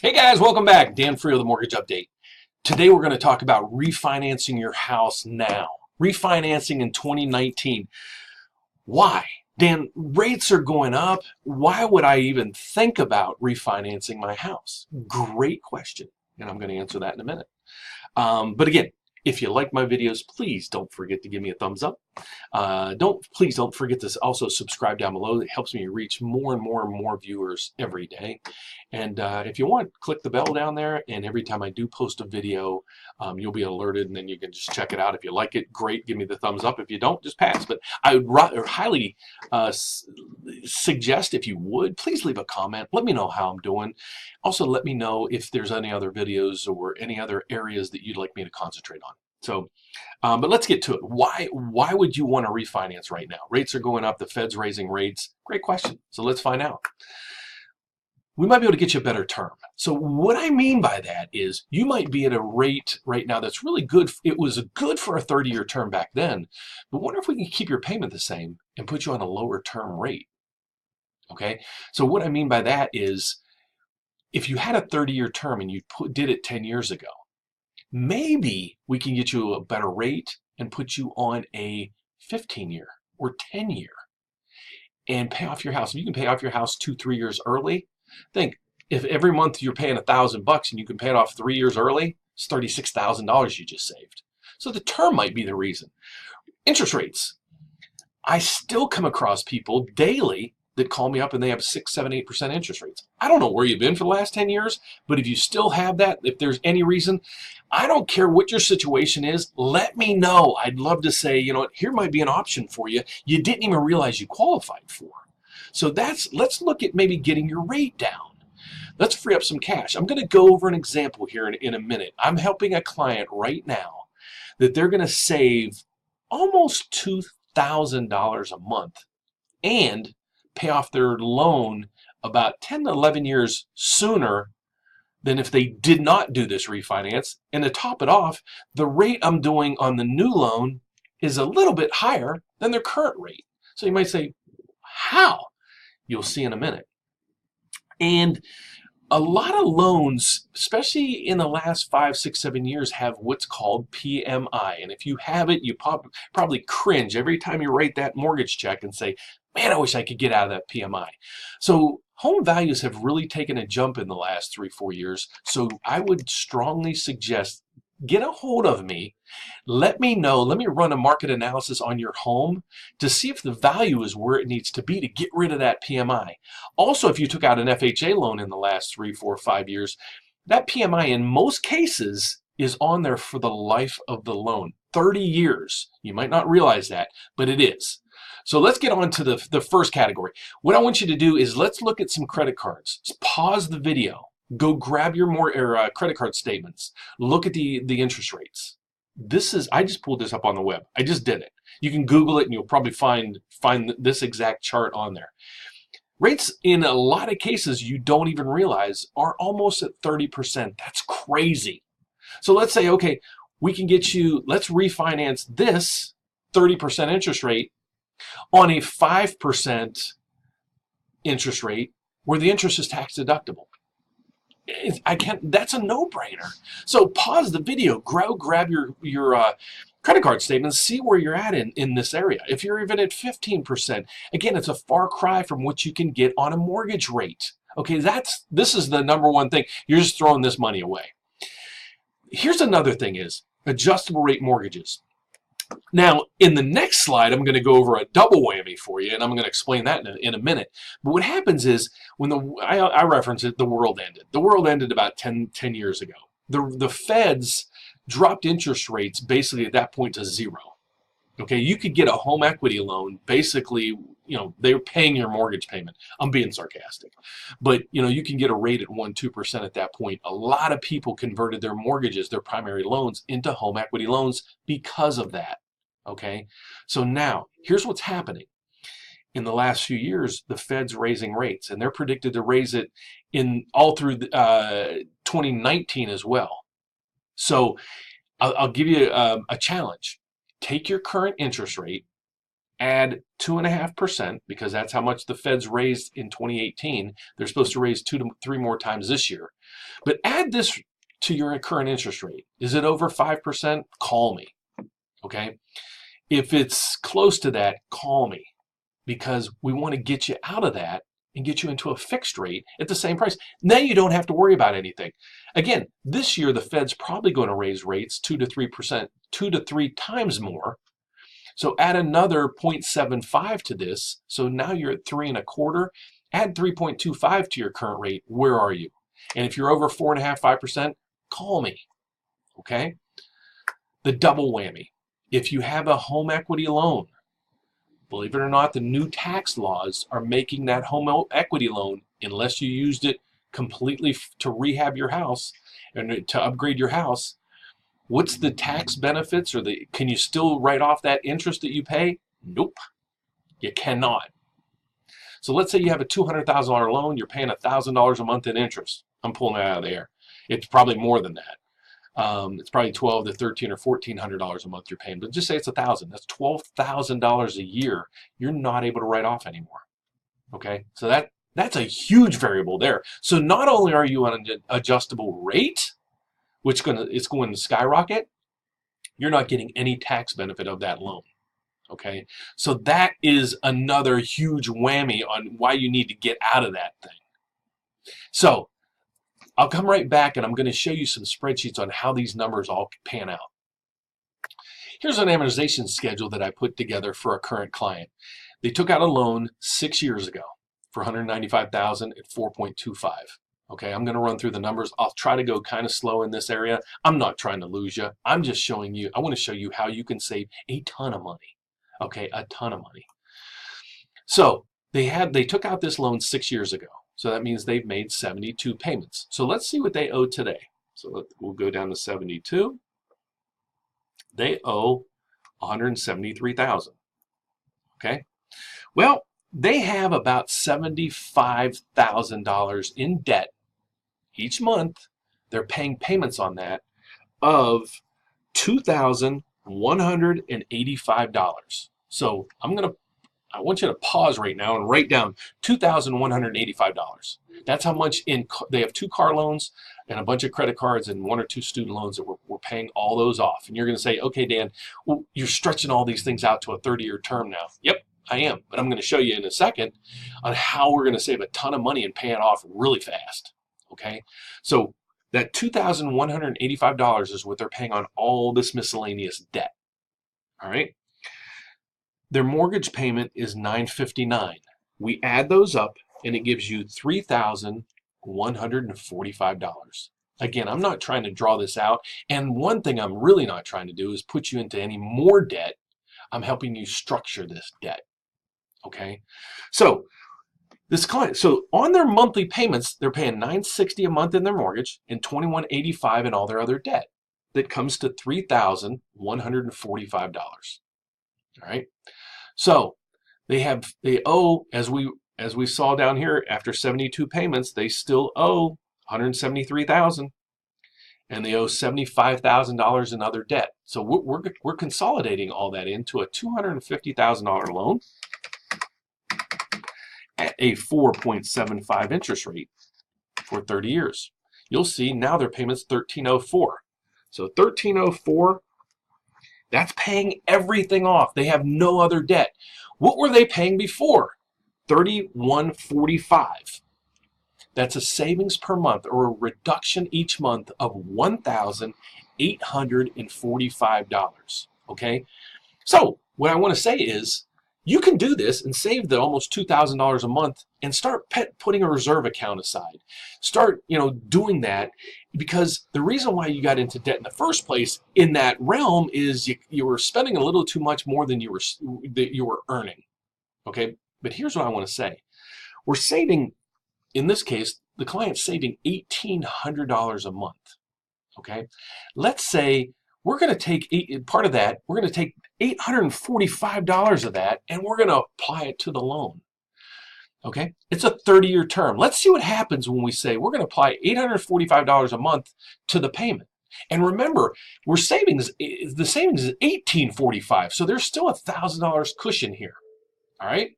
Hey guys, welcome back. Dan Frio, the Mortgage Update. Today we're going to talk about refinancing your house now. Refinancing in 2019. Why? Dan, rates are going up. Why would I even think about refinancing my house? Great question. And I'm going to answer that in a minute. But again, if you like my videos, please don't forget to give me a thumbs up. Please don't forget to also subscribe down below. It helps me reach more and more viewers every day. And if you want, click the bell down there, and every time I do post a video, you'll be alerted, and then you can just check it out. If you like it, great, give me the thumbs up. If you don't, just pass. But I would highly suggest, if you would, please leave a comment. Let me know how I'm doing. Also, let me know if there's any other videos or any other areas that you'd like me to concentrate on. So, but let's get to it. Why would you want to refinance right now? Rates are going up. The Fed's raising rates. Great question. So let's find out. We might be able to get you a better term. So what I mean by that is you might be at a rate right now that's really good. It was good for a 30-year term back then, but wonder if we can keep your payment the same and put you on a lower term rate. Okay. So what I mean by that is if you had a 30-year term and you did it 10 years ago, maybe we can get you a better rate and put you on a 15-year or 10-year and pay off your house. If you can pay off your house 2-3 years early, think if every month you're paying $1,000 and you can pay it off 3 years early, it's $36,000 you just saved. So the term might be the reason. Interest rates. I still come across people daily that call me up and they have 6, 7, 8% interest rates. I don't know where you've been for the last 10 years, but if you still have that, if there's any reason, I don't care what your situation is, let me know. I'd love to say, you know what, here might be an option for you you didn't even realize you qualified for. So let's look at maybe getting your rate down. Let's free up some cash. I'm going to go over an example here in a minute. I'm helping a client right now that they're going to save almost $2,000 a month and pay off their loan about 10 to 11 years sooner than if they did not do this refinance. And to top it off, the rate I'm doing on the new loan is a little bit higher than their current rate. So you might say, how? You'll see in a minute. And a lot of loans, especially in the last 5, 6, 7 years, have what's called PMI. And if you have it, you probably cringe every time you write that mortgage check and say, man, I wish I could get out of that PMI. So home values have really taken a jump in the last 3, 4 years. So I would strongly suggest get a hold of me. Let me know. Let me run a market analysis on your home to see if the value is where it needs to be to get rid of that PMI. Also, if you took out an FHA loan in the last 3, 4, 5 years, that PMI in most cases is on there for the life of the loan. 30 years. You might not realize that, but it is. So let's get on to the first category. What I want you to do is let's look at some credit cards. Just pause the video. Go grab your credit card statements. Look at the interest rates. I just pulled this up on the web. I just did it. You can Google it and you'll probably find this exact chart on there. Rates in a lot of cases you don't even realize are almost at 30%. That's crazy. So let's say, okay, we can get you, let's refinance this 30% interest rate on a 5% interest rate where the interest is tax deductible. That's a no-brainer. So pause the video, grab your credit card statements, see where you're at in this area. If you're even at 15%, again, it's a far cry from what you can get on a mortgage rate. Okay, this is the number one thing. You're just throwing this money away. Here's another thing is adjustable rate mortgages. Now, in the next slide, I'm going to go over a double whammy for you, and I'm going to explain that in a minute. But what happens is, when I reference it, the world ended. The world ended about 10 years ago. The Feds dropped interest rates basically at that point to 0. Okay, you could get a home equity loan, basically, you know, they were paying your mortgage payment. I'm being sarcastic. But, you know, you can get a rate at 1%, 2% at that point. A lot of people converted their mortgages, their primary loans, into home equity loans because of that. Okay, so now here's what's happening. In the last few years, the Fed's raising rates, and they're predicted to raise it all through 2019 as well. So I'll give you a challenge. Take your current interest rate add 2.5%, because that's how much the Feds raised in 2018. They're supposed to raise 2 to 3 more times this year. But add this to your current interest rate. Is it over 5%? Call me, okay? If it's close to that, call me, because we want to get you out of that and get you into a fixed rate at the same price. Now you don't have to worry about anything. Again, this year the Fed's probably going to raise rates 2 to 3%, 2 to 3 times more. So add another 0.75 to this. So now you're at 3.25. Add 3.25 to your current rate. Where are you? And if you're over 4.5%, 5%, call me. Okay? The double whammy. If you have a home equity loan, believe it or not, the new tax laws are making that home equity loan, unless you used it completely to rehab your house and to upgrade your house, what's the tax benefits, or can you still write off that interest that you pay? Nope, you cannot. So let's say you have a $200,000 loan, you're paying $1,000 a month in interest. I'm pulling that out of the air. It's probably more than that. It's probably $1,200 to $1,300 or $1,400 a month you're paying, but just say it's $1,000. That's $12,000 a year you're not able to write off anymore. Okay, so that's a huge variable there. So not only are you on an adjustable rate, which it's going to skyrocket, you're not getting any tax benefit of that loan. Okay, so that is another huge whammy on why you need to get out of that thing. So I'll come right back and I'm going to show you some spreadsheets on how these numbers all pan out. Here's an amortization schedule that I put together for a current client. They took out a loan 6 years ago for $195,000 at 4.25. Okay, I'm going to run through the numbers. I'll try to go kind of slow in this area. I'm not trying to lose you. I'm just showing you, I want to show you how you can save a ton of money. Okay, a ton of money. So they took out this loan 6 years ago. So that means they've made 72 payments. So let's see what they owe today. So we'll go down to 72. They owe $173,000. Okay. Well, they have about $75,000 in debt each month. They're paying payments on that of $2,185. So I want you to pause right now and write down $2,185. That's how much they have 2 car loans and a bunch of credit cards and 1 or 2 student loans that we're paying all those off. And you're going to say, okay, Dan, well, you're stretching all these things out to a 30-year term now. Yep, I am. But I'm going to show you in a second on how we're going to save a ton of money and pay it off really fast. Okay, so that $2,185 is what they're paying on all this miscellaneous debt. All right. Their mortgage payment is $959. We add those up and it gives you $3,145. Again, I'm not trying to draw this out. And one thing I'm really not trying to do is put you into any more debt. I'm helping you structure this debt. Okay. So this client, so on their monthly payments, they're paying $960 a month in their mortgage and $2,185 in all their other debt. That comes to $3,145. All right. So they owe, as we saw down here, after 72 payments, they still owe $173,000, and they owe $75,000 in other debt. So we're consolidating all that into a $250,000 loan at a 4.75 interest rate for 30 years. You'll see now their payment's $1,304. So $1,304. That's paying everything off. They have no other debt. What were they paying before? $3,145. That's a savings per month, or a reduction each month of $1,845. Okay? So what I want to say is, you can do this and save the almost $2,000 a month and start putting a reserve account aside. Start, doing that, because the reason why you got into debt in the first place in that realm is you were spending a little too much more than you were earning. Okay, but here's what I want to say: we're saving, in this case, the client's saving $1,800 a month. Okay, let's say we're going to take part of that. We're going to take $845 of that, and we're going to apply it to the loan. Okay, it's a 30-year term. Let's see what happens when we say we're going to apply $845 a month to the payment. And remember, the savings is 1845, so there's still $1,000 cushion here. All right.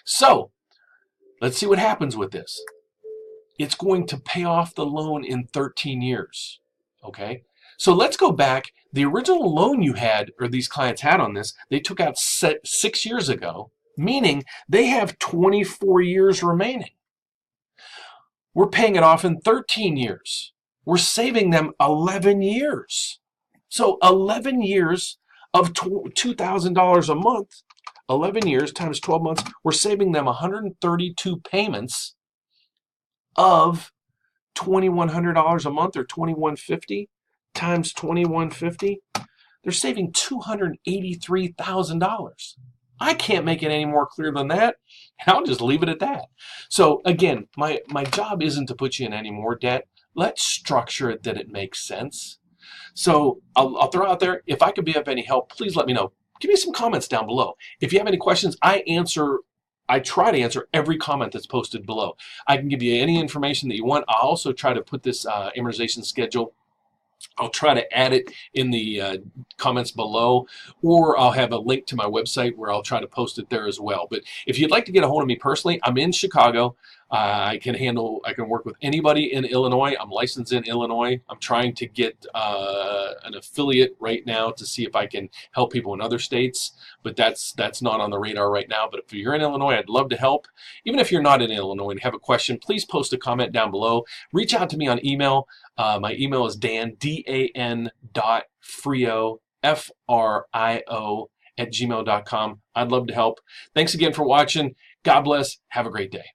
So let's see what happens with this. It's going to pay off the loan in 13 years. Okay. So let's go back. The original loan you had, or these clients had on this, they took out 6 years ago, meaning they have 24 years remaining. We're paying it off in 13 years. We're saving them 11 years. So 11 years of $2,000 a month, 11 years times 12 months, we're saving them 132 payments of $2,100 a month, or $2,150 times $2,150. They're saving $283,000. I can't make it any more clear than that. I'll just leave it at that. So again, my job isn't to put you in any more debt. Let's structure it that it makes sense. So I'll throw out there, if I could be of any help, please let me know. Give me some comments down below. If you have any questions, I try to answer every comment that's posted below. I can give you any information that you want. I'll also try to put this amortization schedule. I'll try to add it in the comments below, or I'll have a link to my website where I'll try to post it there as well. But if you'd like to get a hold of me personally, I'm in Chicago. I can work with anybody in Illinois. I'm licensed in Illinois. I'm trying to get an affiliate right now to see if I can help people in other states, but that's not on the radar right now. But if you're in Illinois, I'd love to help. Even if you're not in Illinois and have a question, please post a comment down below. Reach out to me on email. My email is dan.frio, Frio, @gmail.com. I'd love to help. Thanks again for watching. God bless. Have a great day.